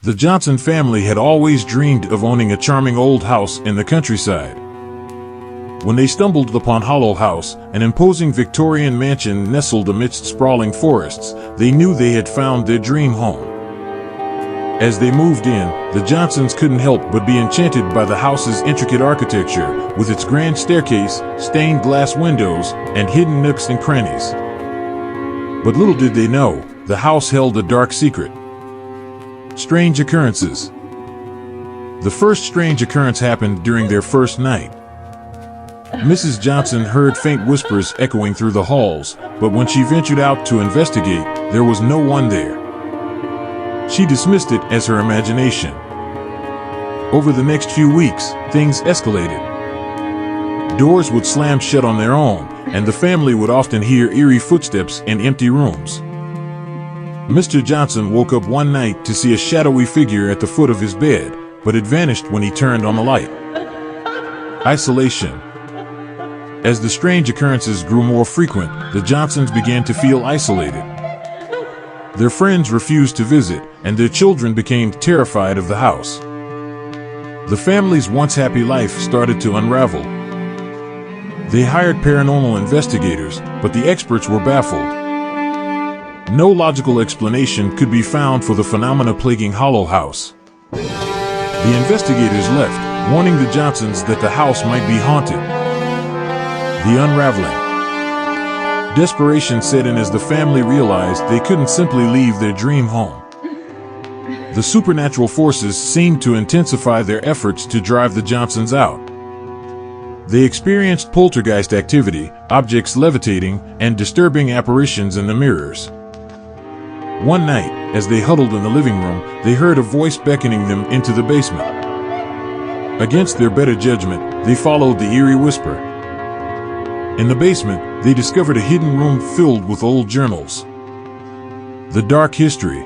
The Johnson family had always dreamed of owning a charming old house in the countryside. When they stumbled upon Hollow House, an imposing Victorian mansion nestled amidst sprawling forests, they knew they had found their dream home. As they moved in, the Johnsons couldn't help but be enchanted by the house's intricate architecture, with its grand staircase, stained glass windows, and hidden nooks and crannies. But little did they know, the house held a dark secret. Strange occurrences. The first strange occurrence happened during their first night. Mrs. Johnson heard faint whispers echoing through the halls, but when she ventured out to investigate, there was no one there. She dismissed it as her imagination. Over the next few weeks, things escalated. Doors would slam shut on their own, and the family would often hear eerie footsteps in empty rooms. Mr. Johnson woke up one night to see a shadowy figure at the foot of his bed, but it vanished when he turned on the light. Isolation. As the strange occurrences grew more frequent, the Johnsons began to feel isolated. Their friends refused to visit, and their children became terrified of the house. The family's once happy life started to unravel. They hired paranormal investigators, but the experts were baffled. No logical explanation could be found for the phenomena plaguing Hollow House. The investigators left, warning the Johnsons that the house might be haunted. The unraveling. Desperation set in as the family realized they couldn't simply leave their dream home. The supernatural forces seemed to intensify their efforts to drive the Johnsons out. They experienced poltergeist activity, objects levitating, and disturbing apparitions in the mirrors. One night, as they huddled in the living room, they heard a voice beckoning them into the basement. Against their better judgment, they followed the eerie whisper. In the basement, they discovered a hidden room filled with old journals. The dark history.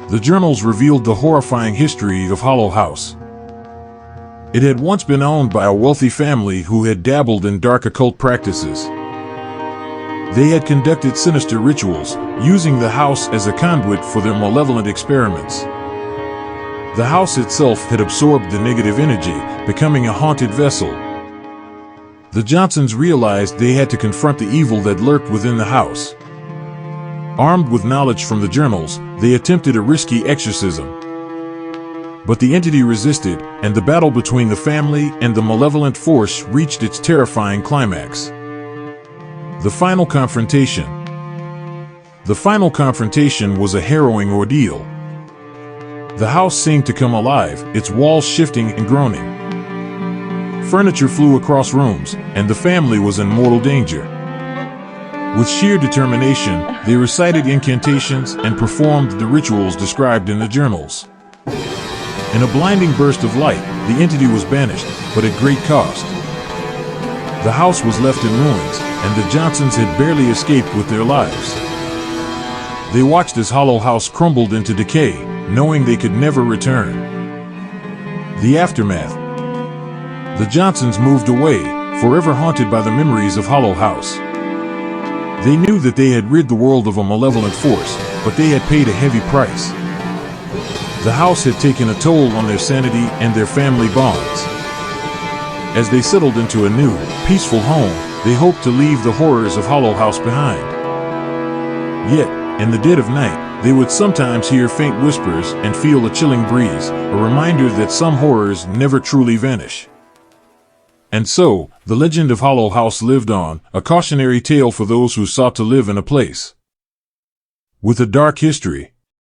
The journals revealed the horrifying history of Hollow House. It had once been owned by a wealthy family who had dabbled in dark occult practices. They had conducted sinister rituals, using the house as a conduit for their malevolent experiments. The house itself had absorbed the negative energy, becoming a haunted vessel. The Johnsons realized they had to confront the evil that lurked within the house. Armed with knowledge from the journals, they attempted a risky exorcism. But the entity resisted, and the battle between the family and the malevolent force reached its terrifying climax. The final confrontation. The final confrontation was a harrowing ordeal. The house seemed to come alive, its walls shifting and groaning. Furniture flew across rooms, and the family was in mortal danger. With sheer determination, they recited incantations and performed the rituals described in the journals. In a blinding burst of light, the entity was banished, but at great cost. The house was left in ruins, and the Johnsons had barely escaped with their lives. They watched as Hollow House crumbled into decay, knowing they could never return. The aftermath. The Johnsons moved away, forever haunted by the memories of Hollow House. They knew that they had rid the world of a malevolent force, but they had paid a heavy price. The house had taken a toll on their sanity and their family bonds. As they settled into a new, peaceful home, they hoped to leave the horrors of Hollow House behind. Yet, in the dead of night, they would sometimes hear faint whispers and feel a chilling breeze, a reminder that some horrors never truly vanish. And so, the legend of Hollow House lived on, a cautionary tale for those who sought to live in a place with a dark history.